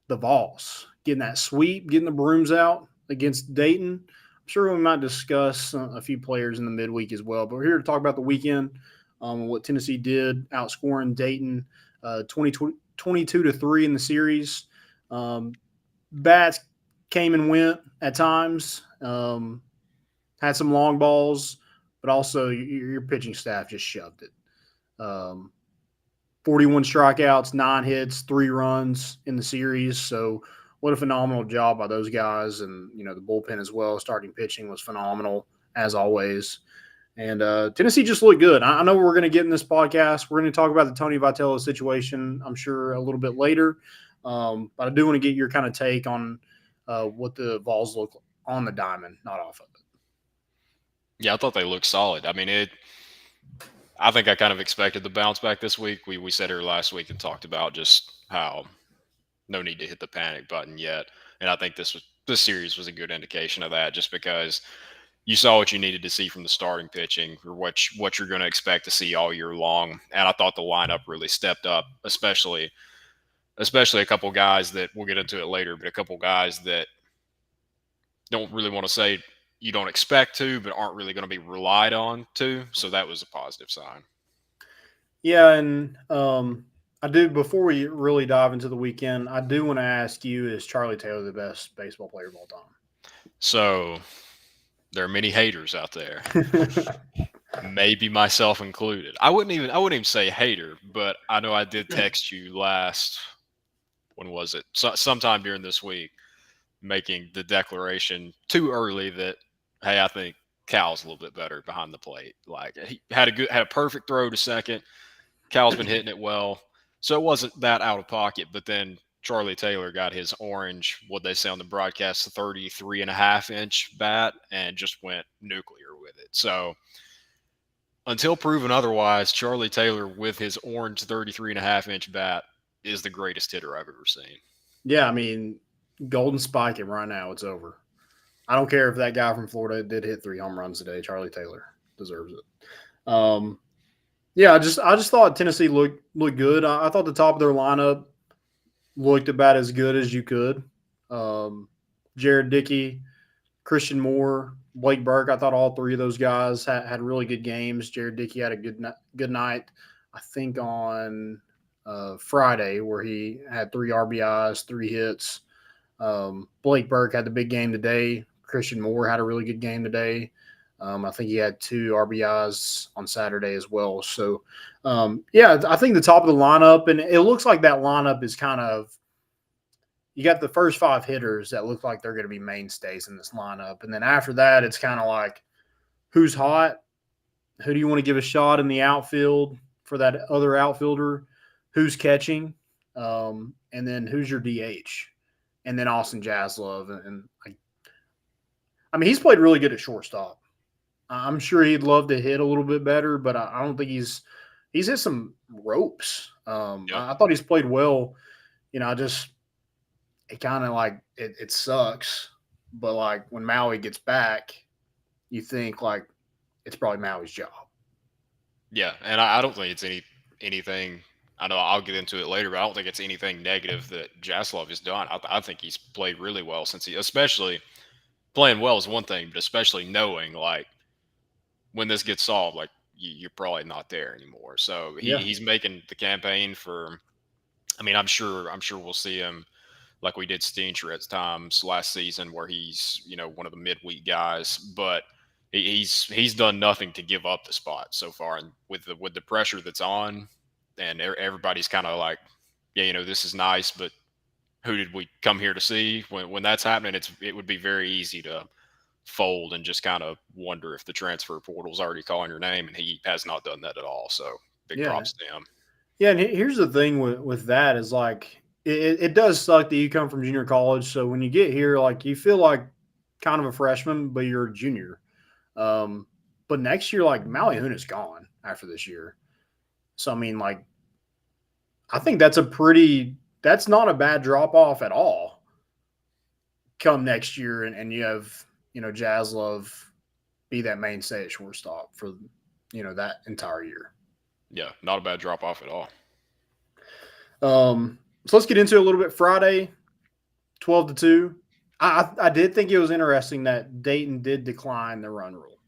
the Vols, getting that sweep, getting the brooms out against Dayton. I'm sure we might discuss a few players in the midweek as well, but we're here to talk about the weekend, what Tennessee did, outscoring Dayton 22-3 in the series. Bats came and went at times, had some long balls, but also your pitching staff just shoved it. 41 strikeouts, 9 hits, 3 runs in the series. So what a phenomenal job by those guys. And, the bullpen as well, starting pitching was phenomenal as always. And Tennessee just looked good. I know we're going to get in this podcast. We're going to talk about the Tony Vitello situation, I'm sure, a little bit later. But I do want to get your kind of take on what the Vols look on the diamond, not off of it. Yeah, I thought they looked solid. I mean, I think I kind of expected the bounce back this week. We said here last week and talked about just how no need to hit the panic button yet. And I think this series was a good indication of that, just because you saw what you needed to see from the starting pitching, or what you're going to expect to see all year long. And I thought the lineup really stepped up, especially a couple guys that we'll get into it later, but a couple guys that don't really want to say you don't expect to, but aren't really going to be relied on to. So that was a positive sign. Yeah, and I do, before we really dive into the weekend, I do want to ask you, is Charlie Taylor the best baseball player of all So there are many haters out there, time? maybe myself included. I wouldn't even say hater, but I know I did text you last, when was it? Sometime during this week, making the declaration too early that, hey, I think Cal's a little bit better behind the plate. Like, he had a perfect throw to second. Cal's been hitting it well, so it wasn't that out of pocket. But then Charlie Taylor got his orange, what they say on the broadcast, 33.5-inch bat, and just went nuclear with it. So until proven otherwise, Charlie Taylor with his orange 33.5-inch bat is the greatest hitter I've ever seen. Yeah, I mean, golden spike him right now. It's over. I don't care if that guy from Florida did hit 3 home runs today. Charlie Taylor deserves it. Yeah, I just thought Tennessee looked good. I thought the top of their lineup looked about as good as you could. Um, Jared Dickey, Christian Moore, Blake Burke. I thought all three of those guys had really good games. Jared Dickey had a good night, I think, on Friday, where he had 3 RBIs, 3 hits. Blake Burke had the big game today. Christian Moore had a really good game today. I think he had 2 RBIs on Saturday as well. So, yeah, I think the top of the lineup, and it looks like that lineup is kind of, you got the first 5 hitters that look like they're going to be mainstays in this lineup. And then after that, it's kind of like, who's hot? Who do you want to give a shot in the outfield for that other outfielder? Who's catching? And then who's your DH? And then Austin Jaslove. And I mean, he's played really good at shortstop. I'm sure he'd love to hit a little bit better, but I don't think he's hit some ropes. Yep. I thought he's played well. It kind of like it sucks, but like when Maui gets back, you think like it's probably Maui's job. Yeah, and I don't think it's anything. I know I'll get into it later, but I don't think it's anything negative that Jaslov has done. I think he's played really well especially playing well is one thing, but especially knowing like when this gets solved, like you're probably not there anymore. So he's making the campaign for. I mean, I'm sure we'll see him like we did Steincher at times last season, where he's one of the midweek guys, but he's done nothing to give up the spot so far, and with the pressure that's on, and everybody's kind of like, yeah, this is nice, but who did we come here to see? When that's happening, it would be very easy to fold and just kind of wonder if the transfer portal's already calling your name, and he has not done that at all. So big Yeah. props to him. Yeah, and here's the thing with that is like it does suck that you come from junior college. So when you get here, like you feel like kind of a freshman, but you're a junior. But next year, like Maui Huna's gone after this year. So I mean, like I think that's not a bad drop off at all. Come next year, and you have Jaslove be that mainstay at shortstop for that entire year. Yeah, not a bad drop off at all. So let's get into it a little bit. Friday, 12-2. I did think it was interesting that Dayton did decline the run rule.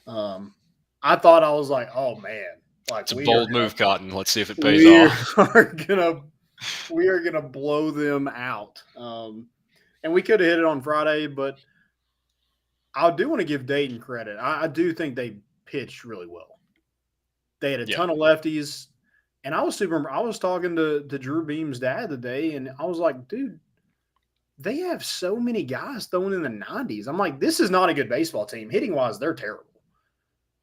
Um, I thought I was like, oh man, like It's a bold move, Cotton. Let's see if it pays we off. are gonna we are gonna blow them out. And we could have hit it on Friday, but I do want to give Dayton credit. I do think they pitched really well. They had a Yeah. ton of lefties, and I was super. I was talking to Drew Beam's dad today, and I was like, dude, they have so many guys throwing in the 90s. I'm like, this is not a good baseball team. Hitting wise, they're terrible.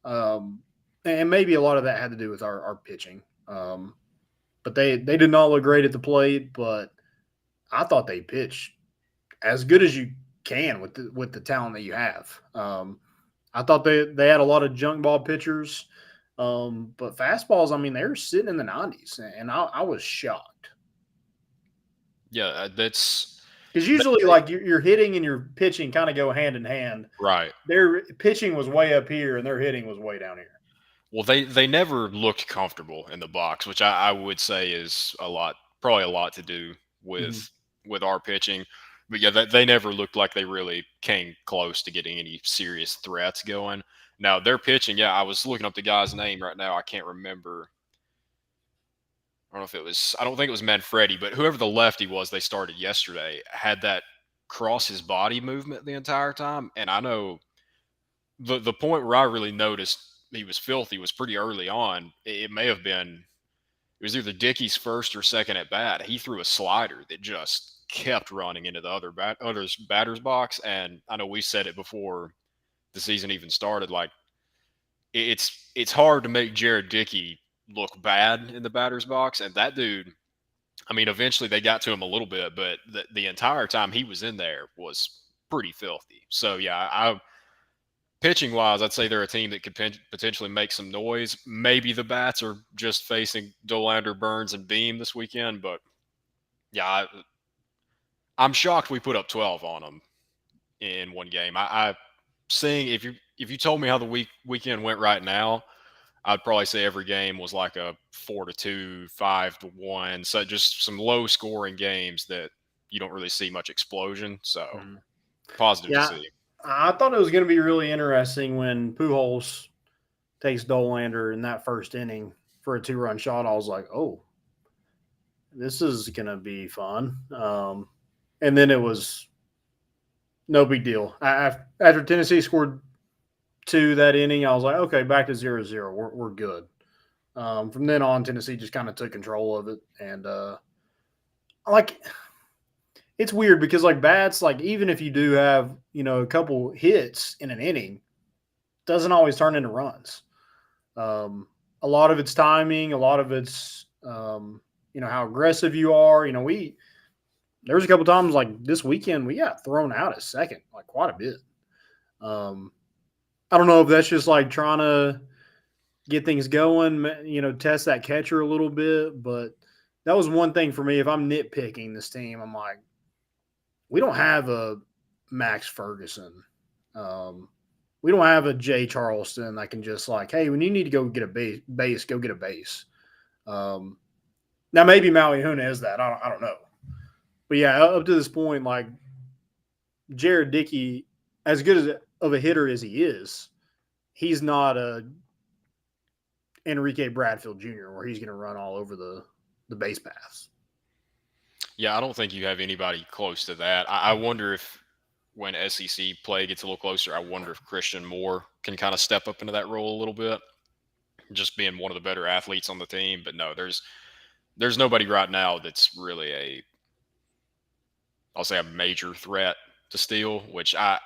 And maybe a lot of that had to do with our pitching. But they did not look great at the plate, but I thought they pitched as good as you can with the talent that you have. I thought they had a lot of junk ball pitchers, but fastballs. I mean, they were sitting in the 90s, and I was shocked Yeah, that's because usually like your hitting and your pitching kind of go hand in hand. right. Their pitching was way up here, and their hitting was way down here. Well, they never looked comfortable in the box, which I would say is probably a lot to do Mm-hmm. with our pitching. But yeah, they never looked like they really came close to getting any serious threats going. Now their pitching, yeah, I was looking up the guy's name right now. I can't remember. I don't know if it was. I don't think it was Manfredi, but whoever the lefty was, they started yesterday had that cross his body movement the entire time, and I know the point where I really noticed he was filthy was pretty early on. It may have been it was either Dickey's first or second at bat. He threw a slider that just kept running into the other's batter's box, and I know we said it before the season even started. Like it's hard to make Jared Dickey look bad in the batter's box, and that dude. I mean, eventually they got to him a little bit, but the entire time he was in there was pretty filthy. So yeah, pitching wise, I'd say they're a team that could potentially make some noise. Maybe the bats are just facing Dolander, Burns, and Beam this weekend, but yeah, I'm shocked we put up 12 on them in one game. I seeing if you told me how the weekend went right now, I'd probably say every game was like a 4-2, 5-1. So just some low scoring games that you don't really see much explosion. So Mm-hmm. positive to Yeah, see. I thought it was going to be really interesting when Pujols takes Dolander in that first inning for a 2-run shot. I was like, oh, this is going to be fun. And then it was no big deal. After Tennessee scored 2 that inning, I was like, okay, back to 0-0. We're good. From then on, Tennessee just kind of took control of it. And like, it's weird because like bats, like even if you do have, a couple hits in an inning, doesn't always turn into runs. A lot of it's timing, a lot of it's how aggressive you are. There was a couple times like this weekend we got thrown out at second, like quite a bit. I don't know if that's just like trying to get things going, test that catcher a little bit, but that was one thing for me. If I'm nitpicking this team, I'm like, we don't have a Max Ferguson. We don't have a Jay Charleston that can just like, hey, when you need to go get a base, go get a base. Now maybe Maui Huna is that. I don't know. But yeah, up to this point, like Jared Dickey, as good as of a hitter as he is, he's not a Enrique Bradfield Jr. where he's going to run all over the base paths. Yeah, I don't think you have anybody close to that. I wonder if when SEC play gets a little closer, I wonder if Christian Moore can kind of step up into that role a little bit, just being one of the better athletes on the team. But no, there's nobody right now that's really I'll say a major threat to steal, which I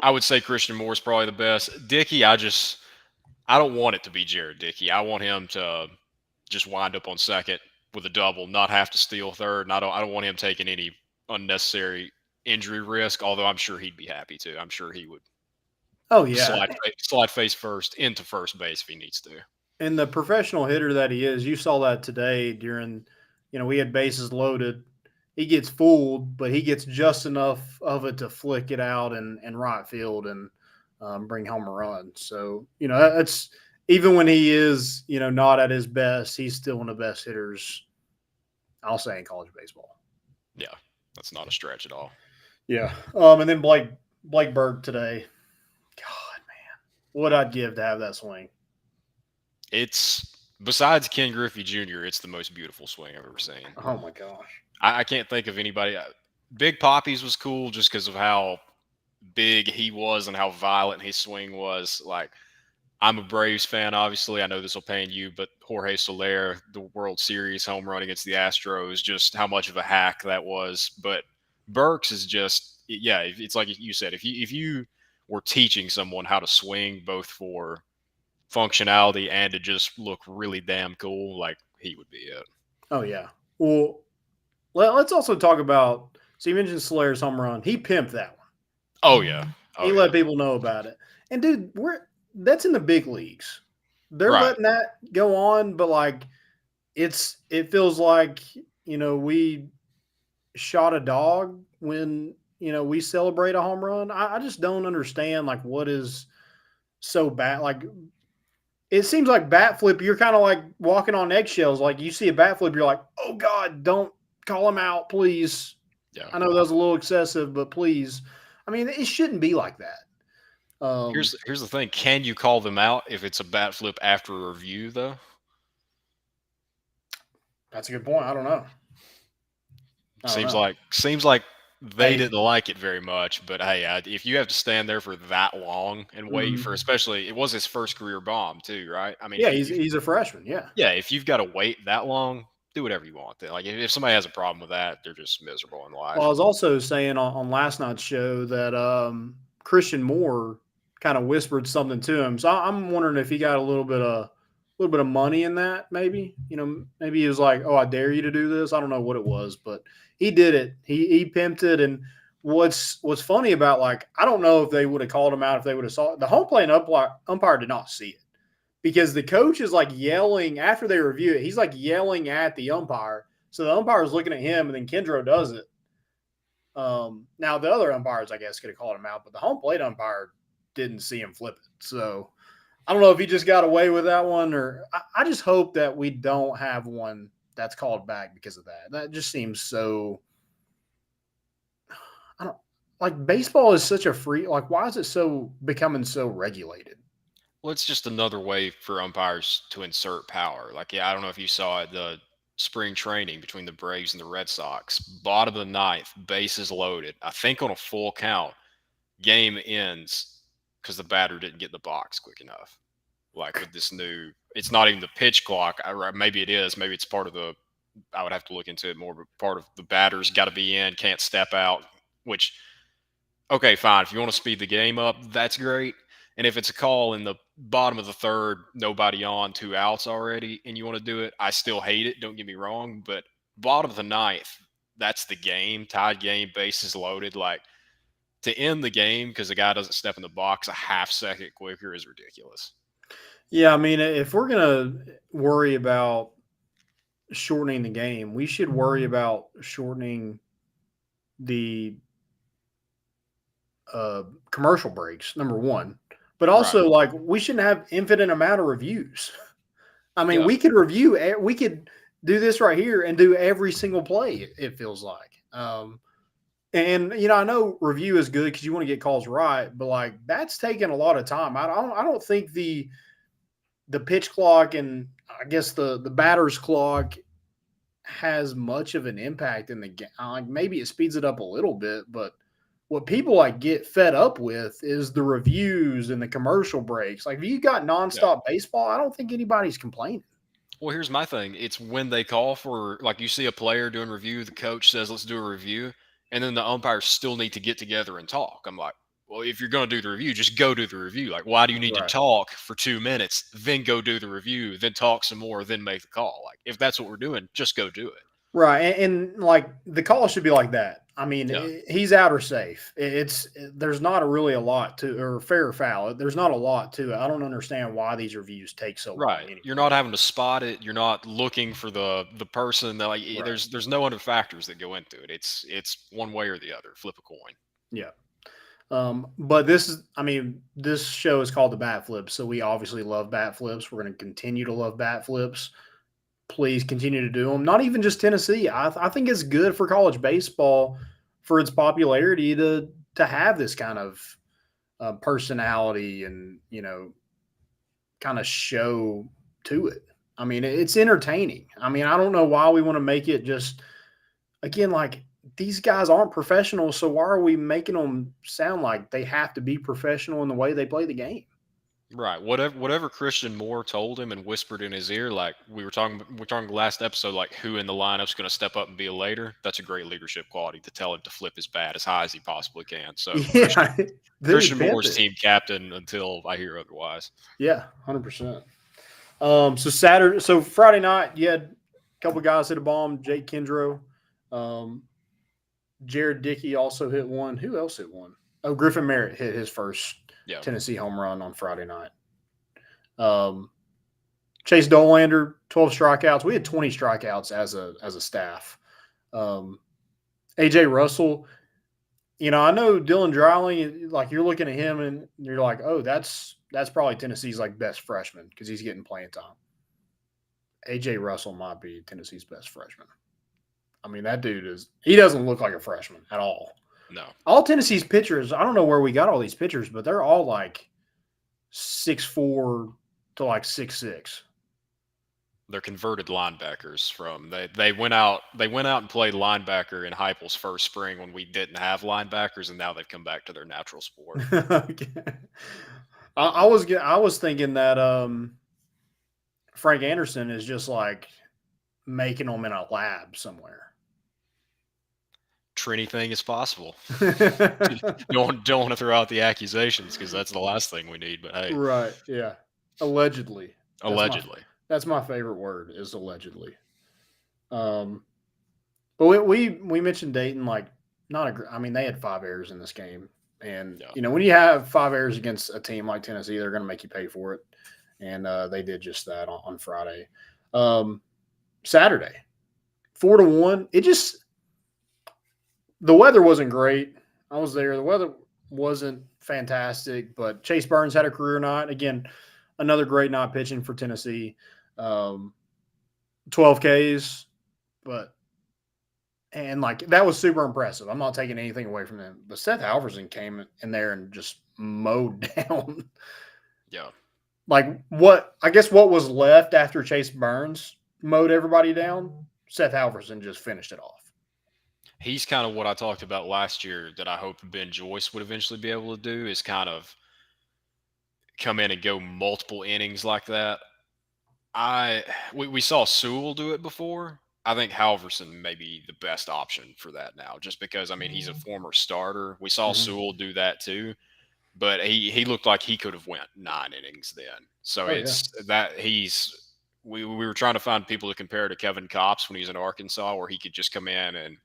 would say Christian Moore is probably the best. Dickey, I don't want it to be Jared Dickey. I want him to just wind up on second with a double, not have to steal third. And I don't want him taking any unnecessary injury risk, although I'm sure he'd be happy to. I'm sure he would Oh yeah, slide face first into first base if he needs to. and the professional hitter that he is, you saw that today during, we had bases loaded. He gets fooled, but he gets just enough of it to flick it out and right field and bring home a run. So, that's even when he is, not at his best, he's still one of the best hitters, I'll say, in college baseball. Yeah. That's not a stretch at all. Yeah. And then Blake Berg today. God, man, what I'd give to have that swing. It's besides Ken Griffey Jr., it's the most beautiful swing I've ever seen. Oh my gosh. I can't think of anybody. Big Poppy's was cool just because of how big he was and how violent his swing was. Like, I'm a Braves fan, obviously. I know this will pain you, but Jorge Soler, the World Series home run against the Astros, just how much of a hack that was. But Burks is just, yeah, it's like you said, if you were teaching someone how to swing both for functionality and to just look really damn cool, like he would be it. Oh yeah. Well, let's also talk about. So you mentioned Soler's home run. He pimped that one. Oh yeah, He oh let yeah, people know about it. And dude, that's in the big leagues. They're right. letting that go on, but like it feels like we shot a dog when we celebrate a home run. I just don't understand like what is so bad. Like it seems like bat flip, you're kind of like walking on eggshells. Like you see a bat flip, you're like, oh God, don't call him out, please. Yeah. I know that was a little excessive, but please. I mean, it shouldn't be like that. Here's the thing: can you call them out if it's a bat flip after a review, though? That's a good point. I don't know. I don't Seems know. like seems like they Hey, didn't like it very much. But hey, if you have to stand there for that long and wait for, mhm. especially it was his first career bomb too, right? I mean, Yeah, he's a freshman. Yeah. yeah, if you've got to wait that long, do whatever you want. Then, like if somebody has a problem with that, they're just miserable in Well, I life. was also saying on last night's show that Christian Moore kind of whispered something to him. So I'm wondering if he got a little bit of money in that. Maybe maybe he was like, "Oh, I dare you to do this." I don't know what it was, but he did it. He pimped it. And what's funny about like I don't know if they would have called him out if they would have saw it. The home plate umpire did not see it because the coach is like yelling after they review it. He's like yelling at the umpire. So the umpire is looking at him, and then Kendro does it. Now the other umpires, I guess, could have called him out, but the home plate umpire didn't see him flip it. So I don't know if he just got away with that one, or I just hope that we don't have one that's called back because of that. That just seems so. I don't like baseball is such a free. Like, why is it so becoming so regulated? Well, it's just another way for umpires to insert power. Like, yeah, I don't know if you saw it, the spring training between the Braves and the Red Sox. Bottom of the ninth, bases loaded. I think on a full count, game ends because the batter didn't get in the box quick enough. Like with this new, it's not even the pitch clock. Maybe it is. Maybe it's part of the. I would have to look into it more, but part of the batter's got to be in, can't step out. Which, okay, fine. If you want to speed the game up, that's great. And if it's a call in the bottom of the third, nobody on, two outs already, and you want to do it, I still hate it. Don't get me wrong, but bottom of the ninth, that's the game, tied game, bases loaded. Like to end the game because the guy doesn't step in the box a half second quicker is ridiculous. Yeah, I mean, if we're gonna worry about shortening the game, we should worry about shortening the commercial breaks. Number one, but Right. also like we shouldn't have infinite amount of reviews. I mean, Yeah. we could do this right here and do every single play. It feels like, and I know review is good because you want to get calls right, but like that's taking a lot of time. I don't think the pitch clock and I guess the batter's clock has much of an impact in the game. Like maybe it speeds it up a little bit, but what people like get fed up with is the reviews and the commercial breaks. Like if you got Yeah. nonstop baseball, I don't think anybody's complaining. Well, here's my thing. It's when they call for, like, you see a player doing review, the coach says, let's do a review, and then the umpires still need to get together and talk. I'm like, well, if you're going to do the review, just go do the review. Like, why do you need to Right. talk for 2 minutes, then go do the review, then talk some more, then make the call? Like, if that's what we're doing, just go do it. Right, and like the call should be like that. I mean, Yeah. he's out or safe. There's not really a lot to or fair or foul. There's not a lot to it. I don't understand why these reviews take so long. Right. You're not having to spot it. You're not looking for the person that, like, Right. there's no other factors that go into it. It's one way or the other. Flip a coin. Yeah. But I mean, this show is called the Bat Flip, so we obviously love bat flips. We're going to continue to love bat flips. please continue to do them. Not even just Tennessee. I think it's good for college baseball for its popularity to have this kind of personality and kind of show to it. I mean, it's entertaining. I mean, I don't know why we want to make it just again like these guys aren't professionals, so why are we making them sound like they have to be professional in the way they play the game? Right. Whatever Christian Moore told him and whispered in his ear, like we were talking last episode, like who in the lineup's going to step up and be a leader. That's a great leadership quality to tell him to flip his bat as high as he possibly can. So Christian Yeah, then he Christian pimped Moore's it. team captain until I hear otherwise. Yeah, 100%. So Friday night, you had a couple guys hit a bomb. Jake Kendrow, um, Jared Dickey also hit one. Who else hit one? Oh, Griffin Merritt hit his first Yeah. Tennessee home run on Friday night. Chase Dolander, 12 strikeouts. We had 20 strikeouts as a staff. AJ Russell, I know Dylan Dryling, like you're looking at him and you're like, oh, that's probably Tennessee's like best freshman because he's getting playing time. AJ Russell might be Tennessee's best freshman. I mean, that dude he doesn't look like a freshman at all. No. All Tennessee's pitchers, I don't know where we got all these pitchers, but they're all like 6'4" to like 6'6". They're converted linebackers from they went out and played linebacker in Heupel's first spring when we didn't have linebackers, and now they've come back to their natural sport. Okay. I was thinking that Frank Anderson is just like making them in a lab somewhere. Anything is possible. Don't want to throw out the accusations because that's the last thing we need. But hey, Right? Yeah. Allegedly. allegedly, That's my favorite word is allegedly. But we mentioned Dayton like not a. I mean they had 5 errors in this game, and yeah. when you have 5 errors against a team like Tennessee, they're going to make you pay for it, and they did just that on Friday. Saturday, 4-1. The weather wasn't great. I was there. The weather wasn't fantastic, but Chase Burns had a career night. Again, another great night pitching for Tennessee. 12 Ks, and like that was super impressive. I'm not taking anything away from him, but Seth Halverson came in there and just mowed down. Yeah. Like I guess what was left after Chase Burns mowed everybody down, Seth Halverson just finished it off. He's kind of what I talked about last year that I hope Ben Joyce would eventually be able to do is kind of come in and go multiple innings like that. We saw Sewell do it before. I think Halverson may be the best option for that now, just because I mean he's a former starter. We saw Sewell do that too, but he looked like he could have went 9 innings then. So we were trying to find people to compare to Kevin Kopps when he was in Arkansas, where he could just come in and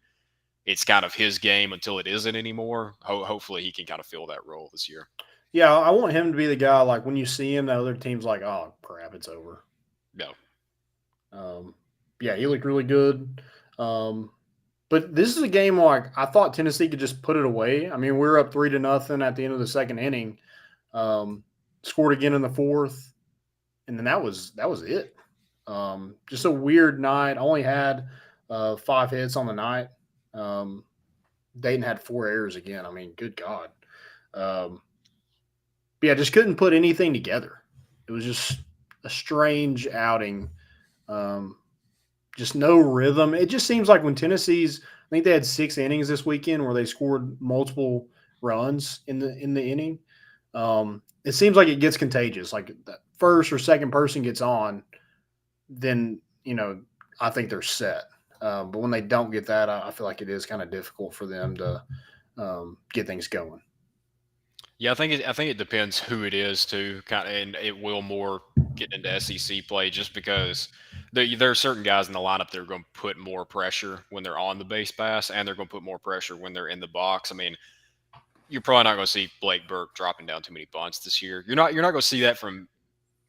it's kind of his game until it isn't anymore. Hopefully he can kind of fill that role this year. Yeah, I want him to be the guy like when you see him, the other team's like, oh crap, it's over. No. Yeah, he looked really good. But this is a game like I thought Tennessee could just put it away. I mean, we were up 3-0 at the end of the second inning. Scored again in the fourth, and then that was it. Just a weird night. Only had 5 hits on the night. Dayton had 4 errors again. I mean, good God. Yeah, just couldn't put anything together. It was just a strange outing. Just no rhythm. It just seems like when Tennessee's, I think they had 6 innings this weekend where they scored multiple runs in the inning. It seems like it gets contagious. Like the first or second person gets on, then I think they're set. But when they don't get that, I feel like it is kind of difficult for them to get things going. Yeah, I think it depends who it is too, kind of, and it will more get into SEC play just because there are certain guys in the lineup that are going to put more pressure when they're on the base pass, and they're going to put more pressure when they're in the box. I mean, you're probably not going to see Blake Burke dropping down too many bunts this year. You're not going to see that from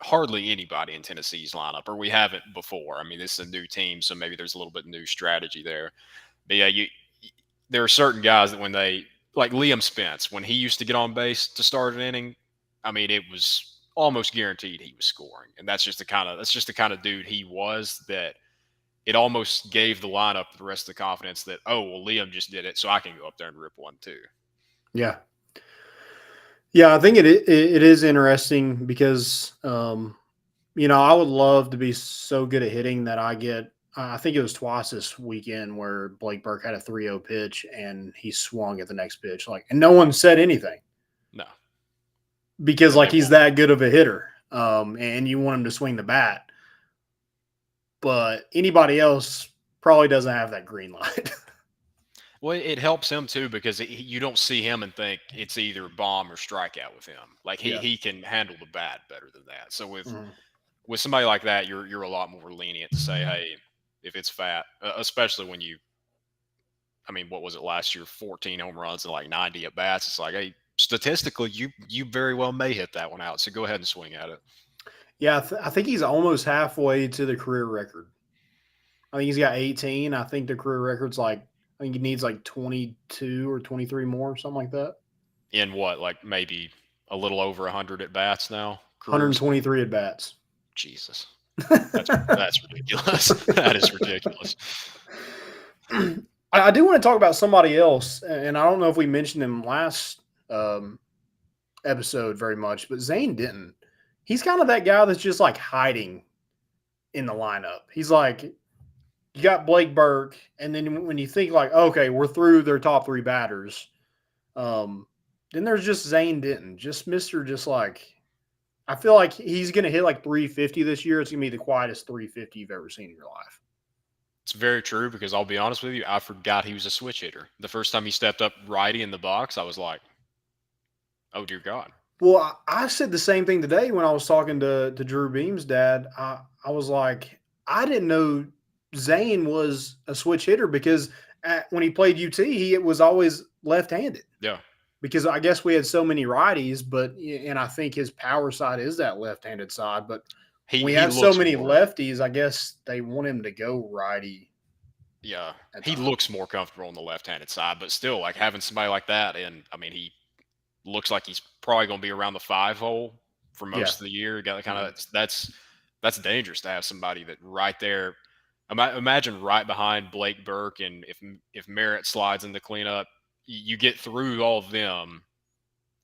hardly anybody in Tennessee's lineup, or we haven't before. I mean, this is a new team, so maybe there's a little bit new strategy there. But yeah, there are certain guys that when they like Liam Spence, when he used to get on base to start an inning, I mean, it was almost guaranteed he was scoring, and that's just the kind of dude he was. That it almost gave the lineup the rest of the confidence that, oh, well, Liam just did it, so I can go up there and rip one too. Yeah. Yeah, I think it is interesting because I would love to be so good at hitting that I get. I think it was twice this weekend where Blake Burke had a 3-0 pitch and he swung at the next pitch, and no one said anything. No, because and they he's won't. that good of a hitter, and you want him to swing the bat. But anybody else probably doesn't have that green light. Well, it helps him too because you don't see him and think it's either bomb or strikeout with him. Like Yeah. he can handle the bat better than that. So with Mm-hmm. somebody like that, you're a lot more lenient to say, hey, if it's fat, especially when what was it last year? 14 home runs and like 90 at bats. It's like, hey, statistically, you very well may hit that one out. So go ahead and swing at it. Yeah, I think he's almost halfway to the career record. I think he's got 18. I think the career record's I think he needs 22 or 23 more, something like that. In what, like maybe a little over 100 at bats now? Careers? 123 at bats. Jesus. That's ridiculous. That is ridiculous. I do want to talk about somebody else, and I don't know if we mentioned him last episode very much, but Zane Denton. He's kind of that guy that's just hiding in the lineup. He's you got Blake Burke, and then when you think okay, we're through their top three batters, then there's just Zane Denton, just Mr. I feel like he's going to hit 350 this year. It's going to be the quietest 350 you've ever seen in your life. It's very true because I'll be honest with you, I forgot he was a switch hitter. The first time he stepped up righty in the box, I was like, oh, dear God. Well, I said the same thing today when I was talking to Drew Beam's dad. I was like, I didn't know Zane was a switch hitter because when he played UT, he was always left-handed. Yeah. Because I guess we had so many righties, and I think his power side is that left-handed side. But we have so many lefties, I guess they want him to go righty. Yeah, he looks more comfortable on the left-handed side, but still, having somebody like that, and he looks like he's probably going to be around the 5 hole for most of the year. Got kind of that's dangerous to have somebody that right there. Imagine right behind Blake Burke, and if Merritt slides in the cleanup, you get through all of them.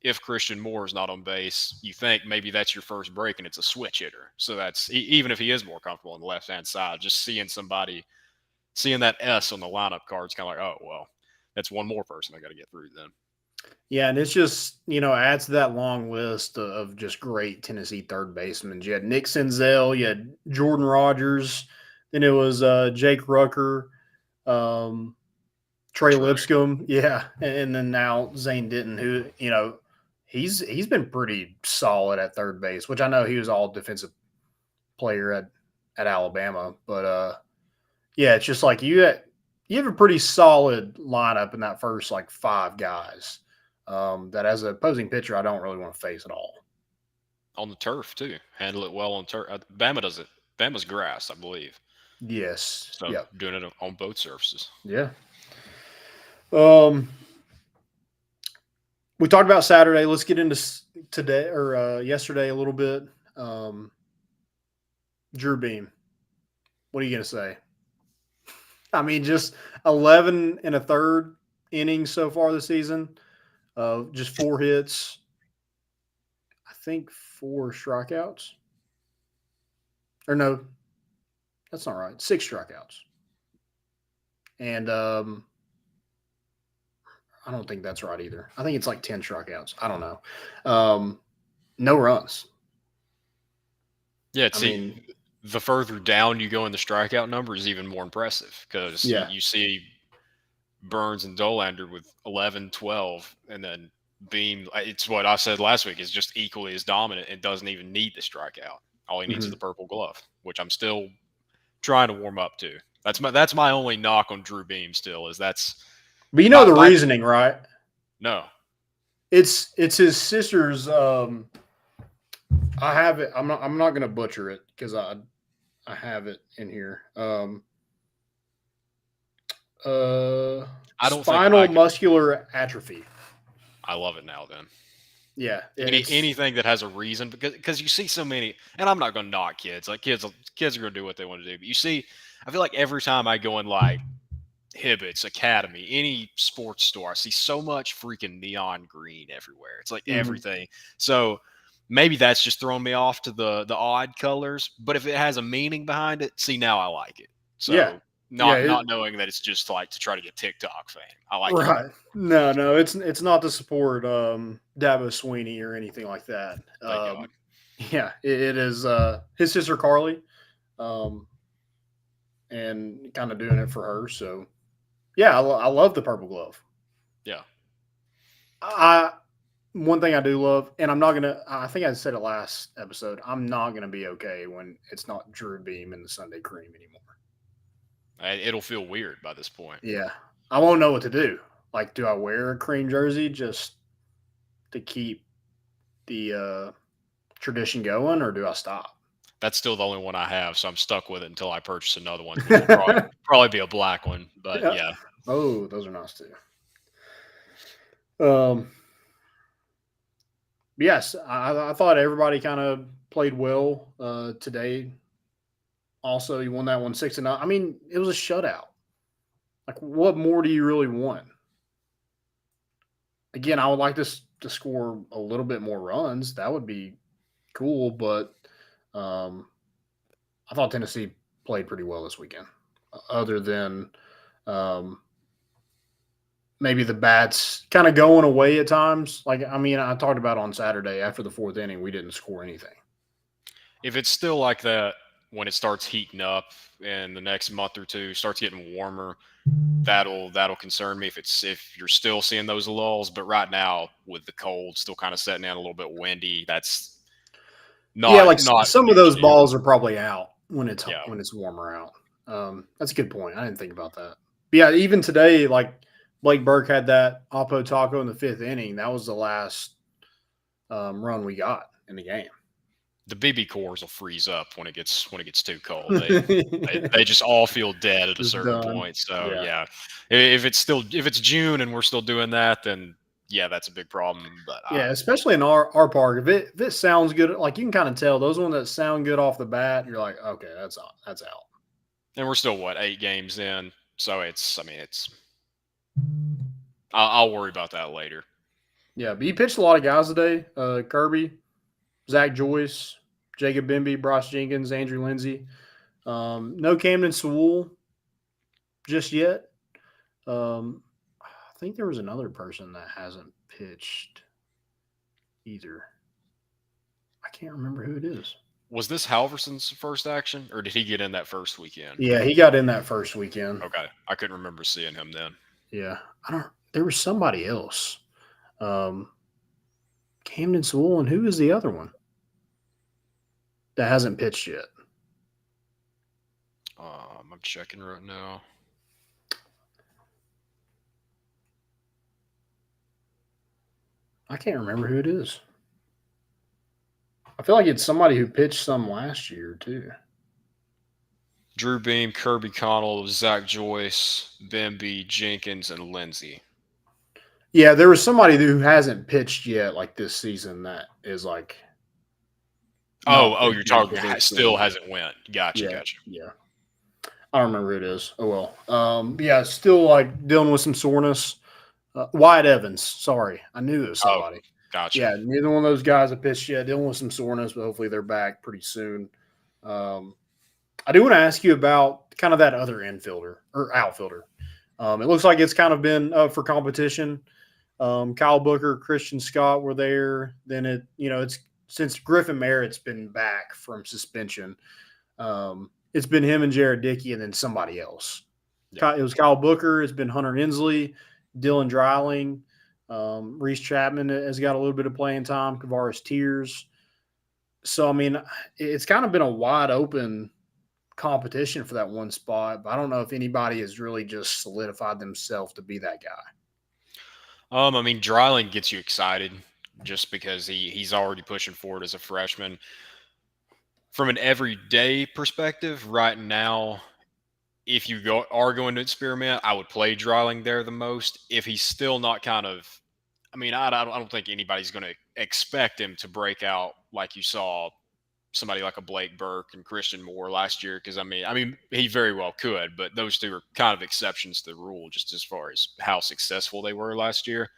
If Christian Moore is not on base, you think maybe that's your first break, and it's a switch hitter. So that's even if he is more comfortable on the left-hand side, just seeing that S on the lineup card is kind of like, oh well, that's one more person I got to get through then. Yeah, and it's just, adds to that long list of just great Tennessee third basemen. You had Nick Senzel, you had Jordan Rogers, then it was Jake Rucker, Trey Lipscomb, and then now Zane Denton, who, he's been pretty solid at third base, which I know he was all defensive player at Alabama. But, it's just you have a pretty solid lineup in that first 5 guys. That as an opposing pitcher, I don't really want to face at all. On the turf, too. Handle it well on turf. Bama does it. Bama's grass, I believe. Yes. So doing it on both surfaces. Yeah. We talked about Saturday. Let's get into today or yesterday a little bit. Drew Beam. What are you going to say? Just 11 and a third innings so far this season. Just 4 hits. I think 4 strikeouts. Or no, that's not right. 6 strikeouts. And I don't think that's right either. I think it's 10 strikeouts. I don't know. No runs. Yeah, the further down you go in the strikeout number is even more impressive because you see Burns and Dolander with 11, 12, and then Beam. It's what I said last week, is just equally as dominant and doesn't even need the strikeout. All he needs is the purple glove, which I'm still trying to warm up to. That's my only knock on Drew Beam still is that's. But you know the reasoning, right? No. It's his sister's. I have it. I'm not going to butcher it because I have it in here. Spinal muscular atrophy. I love it now then. Yeah, it's Anything that has a reason, because you see so many, and I'm not going to knock kids. Like kids are going to do what they want to do. But you see, I feel like every time I go in like Hibbett's Academy, any sports store, I see so much freaking neon green everywhere. It's like mhm. everything. So maybe that's just throwing me off to the odd colors. But if it has a meaning behind it, see, now I like it. Yeah, So yeah, not knowing that it's just like to try to get TikTok fame. I like it. right. No, no, it's not to support Dabo Sweeney or anything like that. Thank God. Yeah, it is his sister Carly, um, and kind of doing it for her. So yeah, I love the purple glove. Yeah. I One thing I do love, and I'm not gonna. I think I said it last episode. I'm not gonna be okay when it's not Drew Beam in the Sunday cream anymore. It'll feel weird by this point. Yeah, I won't know what to do. Like, do I wear a cream jersey just to keep the tradition going, or do I stop? That's still the only one I have, so I'm stuck with it until I purchase another one, which will probably be a black one. But Yeah. yeah, Oh, those are nice too. Um, yes, I thought everybody kind of played well today. Also, you won that one 6-0. I mean, it was a shutout. Like, what more do you really want? Again, I would like to score a little bit more runs. That would be cool, but um, I thought Tennessee played pretty well this weekend. Other than um, maybe the bats kind of going away at times. Like, I mean, I talked about on Saturday after the fourth inning, we didn't score anything. if it's still like that when it starts heating up and the next month or two starts getting warmer, that'll concern me if you're still seeing those lulls. But right now with the cold still kind of setting in, a little bit windy, that's Yeah, like not some of those news. balls are probably out Yeah. when it's warmer out. That's a good point. I didn't think about that. But yeah, even today, like Blake Burke had that Oppo Taco in the fifth inning. That was the last run we got in the game. The BB cores will freeze up when it gets too cold. They just all feel dead at a Just certain done. point. So Yeah. yeah, if it's June and we're still doing that, then yeah, that's a big problem. But Yeah, especially in our park. If it sounds good, like you can kind of tell those ones that sound good off the bat, you're like, okay, that's out. That's out. and we're still what 8 games in, so it's I mean it's I'll worry about that later. Yeah, but he pitched a lot of guys today. Kirby, Zach Joyce, Jacob Bimby, Bryce Jenkins, Andrew Lindsay. No Camden Sewell just yet. I think there was another person that hasn't pitched either. I can't remember who it is. Was this Halverson's first action, or did he get in that first weekend? Yeah, he got in that first weekend. Okay, I couldn't remember seeing him then. Yeah, I don't. There was somebody else. Um, Camden Sewell, and who is the other one that hasn't pitched yet? I'm checking right now. I can't remember who it is. I feel like it's somebody who pitched some last year too. Drew Beam, Kirby Connell, Zach Joyce, Bimby, Jenkins, and Lindsey. Yeah, there was somebody who hasn't pitched yet, like this season, that is like. You're talking still hasn't went. Gotcha, Yeah, gotcha. yeah. I don't remember who it is. Oh well. Yeah, still like dealing with some soreness. Wyatt Evans. Sorry, I knew it was somebody. Gotcha. Yeah, neither one of those guys have pitched yet. Dealing with some soreness, but hopefully they're back pretty soon. I do want to ask you about kind of that other infielder or outfielder. It looks like it's kind of been up for competition. Kyle Booker, Christian Scott were there. Then it's since Griffin Merritt's been back from suspension. It's been him and Jared Dickey, and then somebody else. Yeah. It was Kyle Booker. It's been Hunter Inslee, Dylan Dreiling, Reese Chapman has got a little bit of playing time. Kavaris Tears. So I mean, it's kind of been a wide open competition for that one spot. But I don't know if anybody has really just solidified themselves to be that guy. I mean, Dreiling gets you excited just because he's already pushing forward as a freshman. From an everyday perspective, right now, if you are going to experiment, I would play Dreiling there the most. If he's still not kind of I mean, I don't think anybody's going to expect him to break out like you saw somebody like a Blake Burke and Christian Moore last year. Because I mean, he very well could, but those two are kind of exceptions to the rule, just as far as how successful they were last year.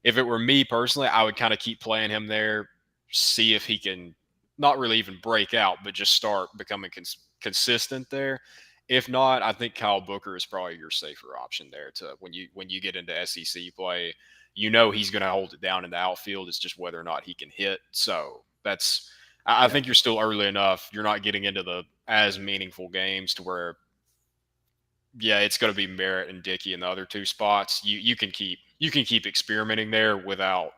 If it were me personally, I would kind of keep playing him there, see if he can not really even break out, but just start becoming consistent there. If not, I think Kyle Booker is probably your safer option there. To when you get into SEC play, you know he's going to hold it down in the outfield. It's just whether or not he can hit. So that's I Yeah. think you're still early enough. You're not getting into the as meaningful games to where yeah, it's going to be Merritt and Dickey in the other two spots. You can keep experimenting there without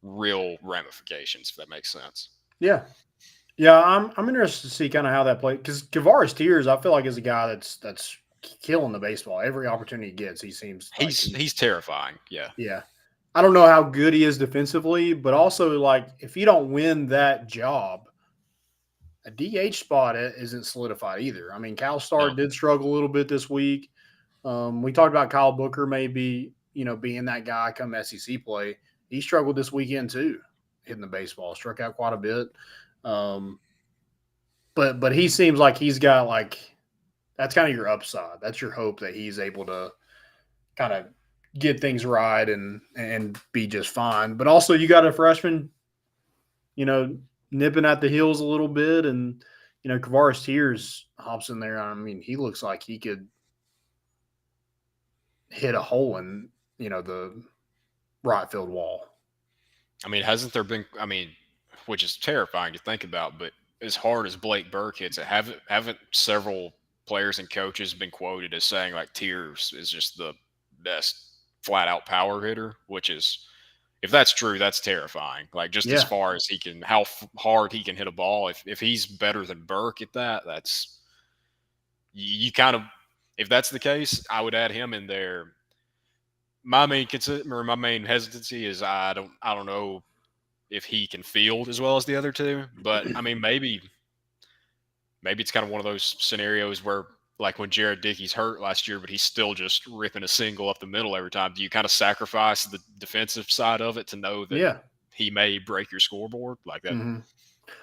real ramifications, if that makes sense. Yeah. Yeah, I'm interested to see kind of how that plays because Kavaris Tears, I feel like is a guy that's killing the baseball. Every opportunity he gets, he seems like He's terrifying. Yeah. yeah. I don't know how good he is defensively, but also like if you don't win that job, a DH spot isn't solidified either. I mean, Cal Star No. did struggle a little bit this week. We talked about Kyle Booker maybe being that guy come SEC play. He struggled this weekend too, hitting the baseball, struck out quite a bit. Um, but he seems like he's got like that's kind of your upside. That's your hope that he's able to kind of get things right and be just fine. But also you got a freshman, you know, nipping at the heels a little bit, and Kavaris Tears hops in there. I mean, he looks like he could hit a hole in the right field wall. I mean, hasn't there been? I mean, which is terrifying to think about, but as hard as Blake Burke hits it, haven't several players and coaches been quoted as saying like Tears is just the best flat out power hitter, which is if that's true, that's terrifying. Like just as Yeah. far as he can, how hard he can hit a ball. If he's better than Burke at that, that's you kind of. If that's the case, I would add him in there. My main hesitancy is I don't know if he can field as well as the other two, but I mean maybe it's kind of one of those scenarios where like when Jared Dickey's hurt last year, but he's still just ripping a single up the middle every time. Do you kind of sacrifice the defensive side of it to know that Yeah. he may break your scoreboard like that? hmm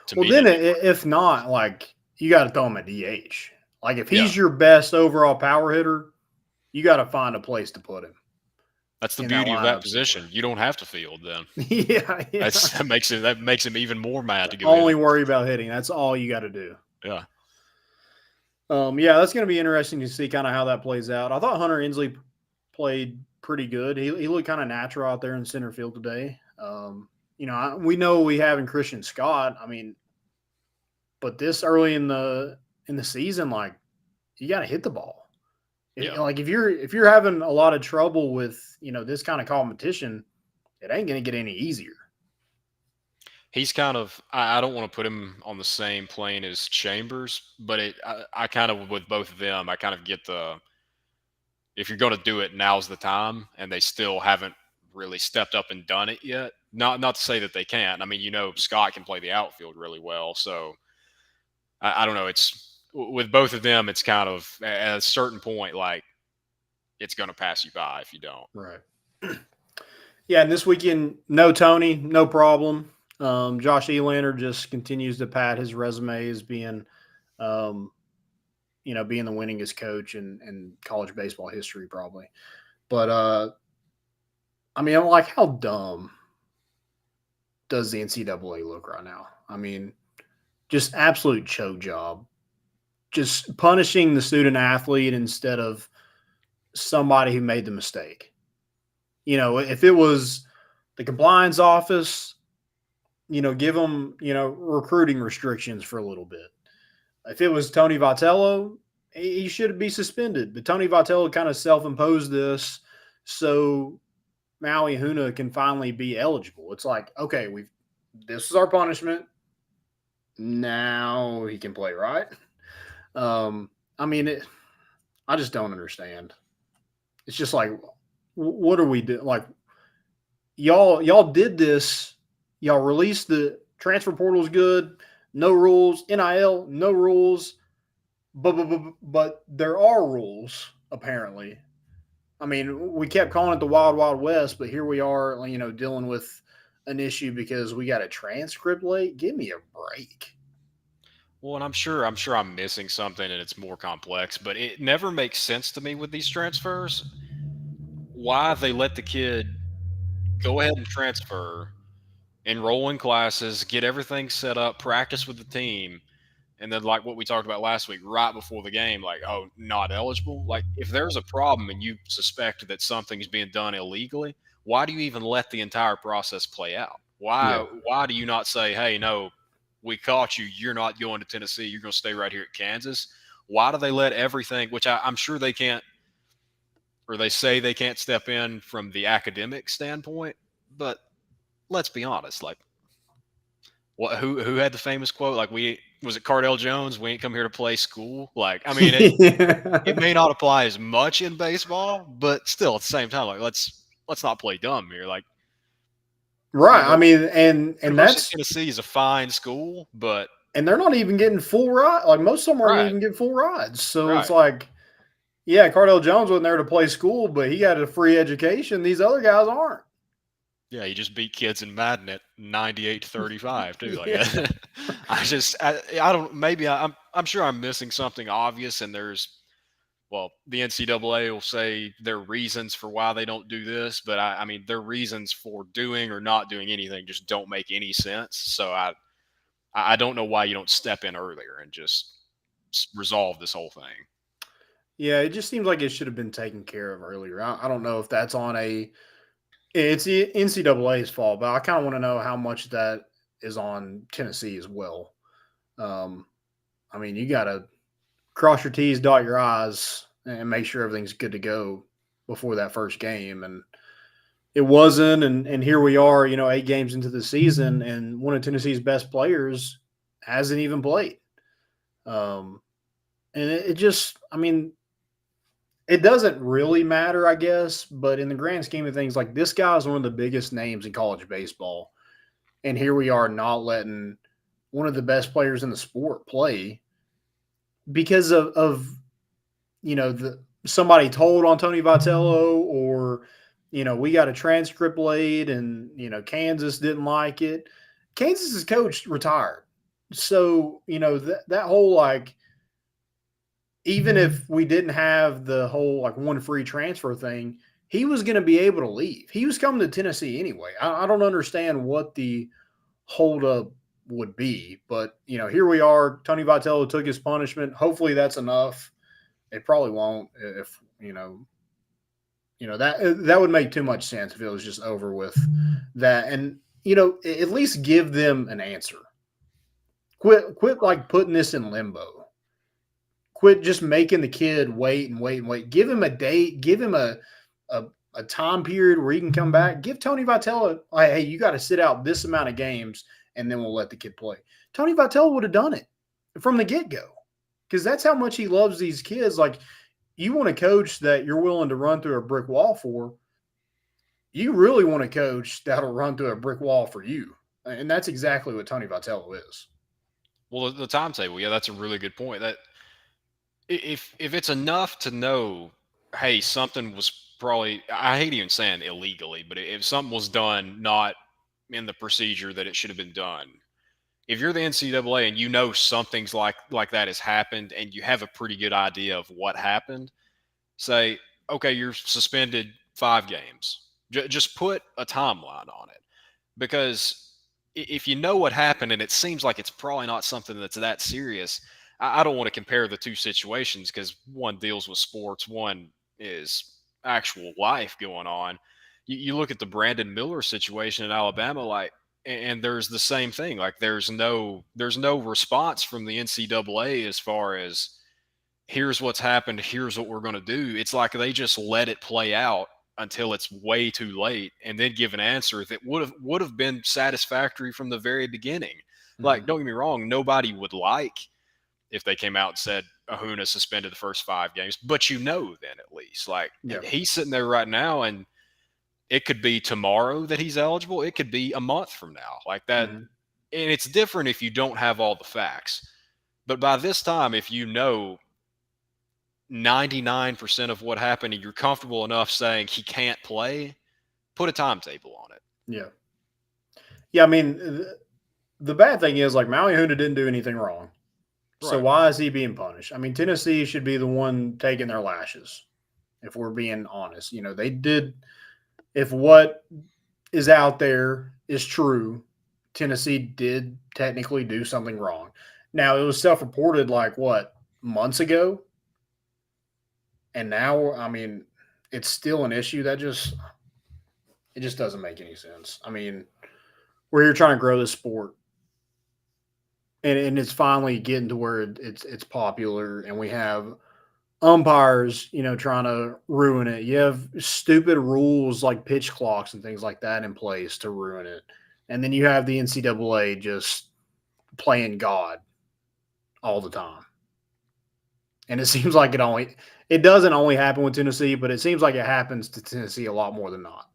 To Well, me, then that'd be if not, like you got to throw him at DH. Like if yeah. he's your best overall power hitter, you got to find a place to put him That's the in that beauty of that lineup position. somewhere. You don't have to field then. Yeah, yeah. That makes him even more mad to go Only in. worry about hitting. That's all you got to do. Yeah. Yeah, that's going to be interesting to see kind of how that plays out. I thought Hunter Inslee played pretty good. He looked kind of natural out there in center field today. We know we have in Christian Scott. I mean, but this early in the season, like you got to hit the ball. Yeah. Like if you're having a lot of trouble with this kind of competition, it ain't going to get any easier. He's kind of I don't want to put him on the same plane as Chambers, but I kind of with both of them, I kind of get the if you're going to do it, now's the time, and they still haven't really stepped up and done it yet. Not to say that they can't. I mean, Scott can play the outfield really well, so I don't know. It's with both of them, it's kind of at a certain point, like it's going to pass you by if you don't. Right. Yeah, and this weekend, no Tony, no problem. Josh Elander just continues to pad his resume as being, being the winningest coach in college baseball history, probably. But I mean, I'm like, how dumb does the NCAA look right now? I mean, just absolute choke job. Just punishing the student athlete instead of somebody who made the mistake. If it was the compliance office, give them, recruiting restrictions for a little bit. If it was Tony Vitello, he should be suspended. But Tony Vitello kind of self-imposed this so Maui Huna can finally be eligible. It's like, okay, this is our punishment. Now he can play, right? I mean, I just don't understand. It's just like, what are we doing? Like, y'all did this. Y'all released the transfer portal is good. No rules. NIL, no rules. But there are rules, apparently. I mean, we kept calling it the Wild Wild West, but here we are, dealing with an issue because we got a transcript late. Give me a break. Well, and I'm sure I'm missing something and it's more complex, but it never makes sense to me with these transfers why they let the kid go ahead and transfer, enroll in classes, get everything set up, practice with the team, and then like what we talked about last week, right before the game, like, oh, not eligible. Like if there's a problem and you suspect that something's being done illegally, why do you even let the entire process play out? Yeah. Why do you not say, hey, no, we caught you, you're not going to Tennessee, you're going to stay right here at Kansas? Why do they let everything, which I'm sure they can't, or they say they can't step in from the academic standpoint, but let's be honest, like what who had the famous quote? Like we was it Cardell Jones? We ain't come here to play school. Like I mean, it may not apply as much in baseball, but still at the same time, like let's not play dumb here. Like Right. I Univer- mean, and University of that's Tennessee is a fine school, but and they're not even getting full ride. Like most of them aren't right, even getting full rides. So it's right, like, yeah, Cardell Jones wasn't there to play school, but he got a free education. These other guys aren't. yeah, you just beat kids in Madden at 98-35 too. Like Yeah. I don't maybe I'm sure I'm missing something obvious, and there's well, the NCAA will say their reasons for why they don't do this, but I mean, their reasons for doing or not doing anything just don't make any sense. So I don't know why you don't step in earlier and just resolve this whole thing. Yeah, it just seems like it should have been taken care of earlier. I don't know if that's on a it's the NCAA's fault, but I kind of want to know how much that is on Tennessee as well. Um, I mean, you got to cross your T's, dot your I's, and make sure everything's good to go before that first game. And it wasn't. And here we are, 8 games into the season, and one of Tennessee's best players hasn't even played. Um, and it just, I mean, it doesn't really matter, I guess, but in the grand scheme of things, like this guy is one of the biggest names in college baseball. And here we are not letting one of the best players in the sport play because of somebody told on Tony Vitello, or we got a transcript late and Kansas didn't like it. Kansas's coach retired, so that whole like, even if we didn't have the whole like one free transfer thing, he was going to be able to leave. He was coming to Tennessee anyway. I don't understand what the holdup would be, but here we are. Tony Vitello took his punishment. Hopefully that's enough. It probably won't if that would make too much sense if it was just over with that, and at least give them an answer. Quit like putting this in limbo. Quit just making the kid wait and wait and wait. Give him a date. Give him a time period where he can come back. Give Tony Vitello, like, hey, you got to sit out this amount of games, and then we'll let the kid play. Tony Vitello would have done it from the get-go because that's how much he loves these kids. Like, you want a coach that you're willing to run through a brick wall for. You really want a coach that'll run through a brick wall for you. And that's exactly what Tony Vitello is. Well, the timetable, yeah, that's a really good point. That if it's enough to know, hey, something was probably I hate even saying illegally, but if something was done not in the procedure that it should have been done, if you're the NCAA and you know something's like that has happened and you have a pretty good idea of what happened, say, okay, you're suspended 5 games. Just put a timeline on it, because if you know what happened and it seems like it's probably not something that's that serious, I don't want to compare the two situations because one deals with sports, one is actual life going on. You look at the Brandon Miller situation in Alabama, like, and there's the same thing. Like, there's no response from the NCAA as far as here's what's happened, here's what we're going to do. It's like they just let it play out until it's way too late and then give an answer that would have been satisfactory from the very beginning. Like, Mm-hmm. don't get me wrong, nobody would like if they came out and said Ahuna suspended the first 5 games, but then at least, like, Yeah. he's sitting there right now, and it could be tomorrow that he's eligible, it could be a month from now, like that. Mm-hmm. And it's different if you don't have all the facts, but by this time, if you know 99% of what happened and you're comfortable enough saying he can't play, put a timetable on it. Yeah. Yeah, I mean, the bad thing is, like, Maui Huna didn't do anything wrong. So Right. why is he being punished? I mean, Tennessee should be the one taking their lashes, if we're being honest. They did, if what is out there is true, Tennessee did technically do something wrong. Now, it was self reported, like, what, months ago? And now, I mean, it's still an issue it just doesn't make any sense. I mean, we're here trying to grow this sport, and it's finally getting to where it's popular, and we have umpires, trying to ruin it. You have stupid rules like pitch clocks and things like that in place to ruin it, and then you have the NCAA just playing God all the time. And it seems like it doesn't only happen with Tennessee, but it seems like it happens to Tennessee a lot more than not.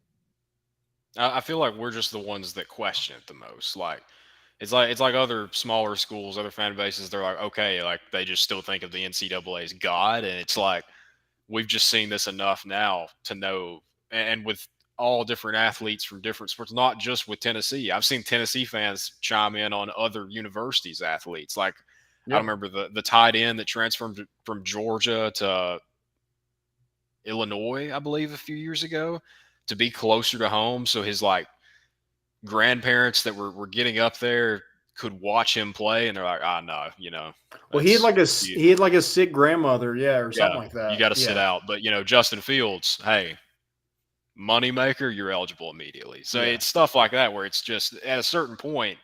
I feel like we're just the ones that question it the most. Like it's like other smaller schools, other fan bases. They're like, okay, like they just still think of the NCAA as God, and it's like we've just seen this enough now to know. And with all different athletes from different sports, not just with Tennessee. I've seen Tennessee fans chime in on other universities' athletes. Like I Yep. remember the tight end that transferred from Georgia to Illinois, I believe, a few years ago to be closer to home. So his like grandparents that were getting up there could watch him play, and they're like, "Ah, no, Well, he had that's like a you, he had like a sick grandmother, yeah, or something yeah, like you that. got to sit Yeah, out." But Justin Fields, hey, moneymaker, you're eligible immediately. So yeah, it's stuff like that where it's just at a certain point,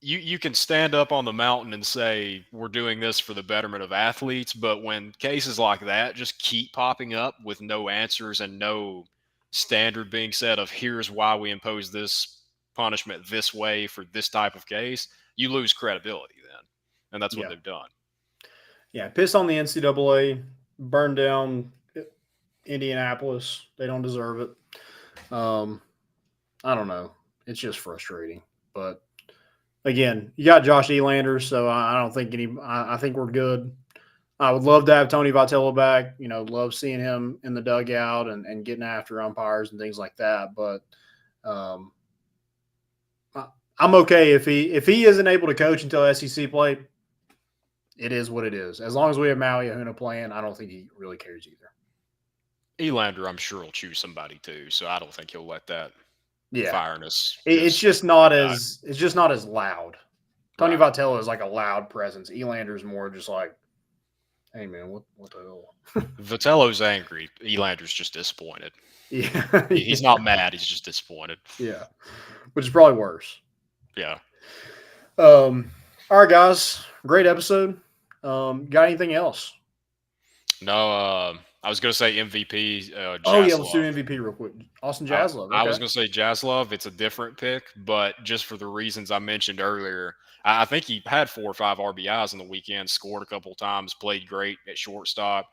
you can stand up on the mountain and say we're doing this for the betterment of athletes, but when cases like that just keep popping up with no answers and no standard being set of here's why we impose this punishment this way for this type of case, you lose credibility then. And that's what yeah, they've done. yeah. Piss on the NCAA, burn down Indianapolis. They don't deserve it. I don't know. It's just frustrating, but again, you got Josh Elander, so I don't think I think we're good. I would love to have Tony Vitello back. Love seeing him in the dugout and getting after umpires and things like that. But um, I'm okay if he isn't able to coach until SEC play. It is what it is. As long as we have Maui Ahuna playing, I don't think he really cares either. Elander, I'm sure, will choose somebody too, so I don't think he'll let that Yeah, fireness it's just just not die. as loud. Tony Right. Vitello is like a loud presence. Elander's more just like, hey man, what the hell? Vitello's angry. Elander's just disappointed. Yeah, He's not mad. He's just disappointed. yeah, which is probably worse. Yeah. All right, guys, great episode. Got anything else? No, I was gonna say MVP, Oh yeah, let's do Jaslov. MVP real quick. Austin I, Jaslov. I was Okay. gonna say Jaslov. It's a different pick, but just for the reasons I mentioned earlier, I think he had 4 or 5 RBIs on the weekend, scored a couple times, played great at shortstop.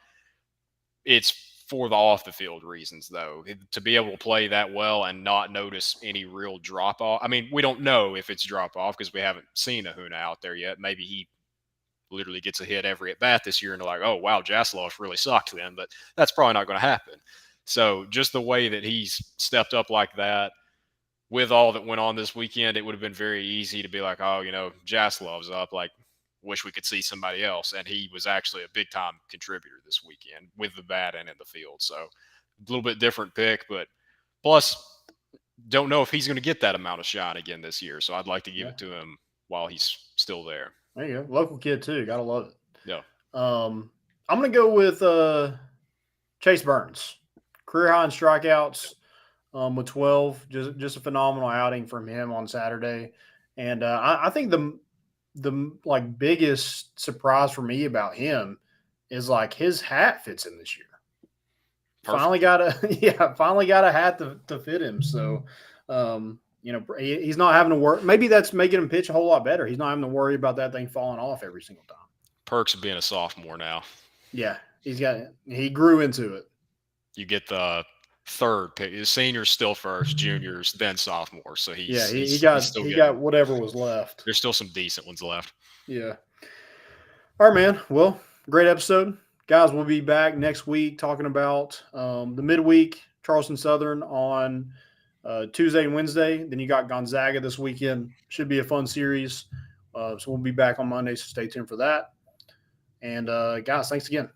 It's for the off the field reasons, though, to be able to play that well and not notice any real drop off. I mean, we don't know if it's drop off because we haven't seen Ahuna out there yet. Maybe he literally gets a hit every at bat this year, and they're like, "Oh wow, Jaslov really sucked then," but that's probably not going to happen. So just the way that he's stepped up like that, with all that went on this weekend, it would have been very easy to be like, "Oh, Jaslov's up." Like, wish we could see somebody else, and he was actually a big time contributor this weekend with the bat and in the field. So a little bit different pick, but plus don't know if he's going to get that amount of shine again this year. So I'd like to give Yeah, it to him while he's still there. there you go. Local kid too. Gotta love Yeah. it. I'm gonna go with Chase Burns, career high in strikeouts with 12. Just a phenomenal outing from him on Saturday, and I think the like biggest surprise for me about him is like his hat fits him this year. Finally Perfect. got a finally got a hat to fit him. So he's not having to work. Maybe that's making him pitch a whole lot better. He's not having to worry about that thing falling off every single time. Perks of being a sophomore now. Yeah, he grew into it. You get the third pick. His seniors still first, juniors then sophomore. So Yeah, he's he, he he's he's got still he got getting. whatever was left. There's still some decent ones left. Yeah. All right, man. Well, great episode. Guys, we'll be back next week talking about the midweek, Charleston Southern on Tuesday and Wednesday. Then you got Gonzaga this weekend. Should be a fun series. So we'll be back on Monday, so stay tuned for that. And guys, thanks again.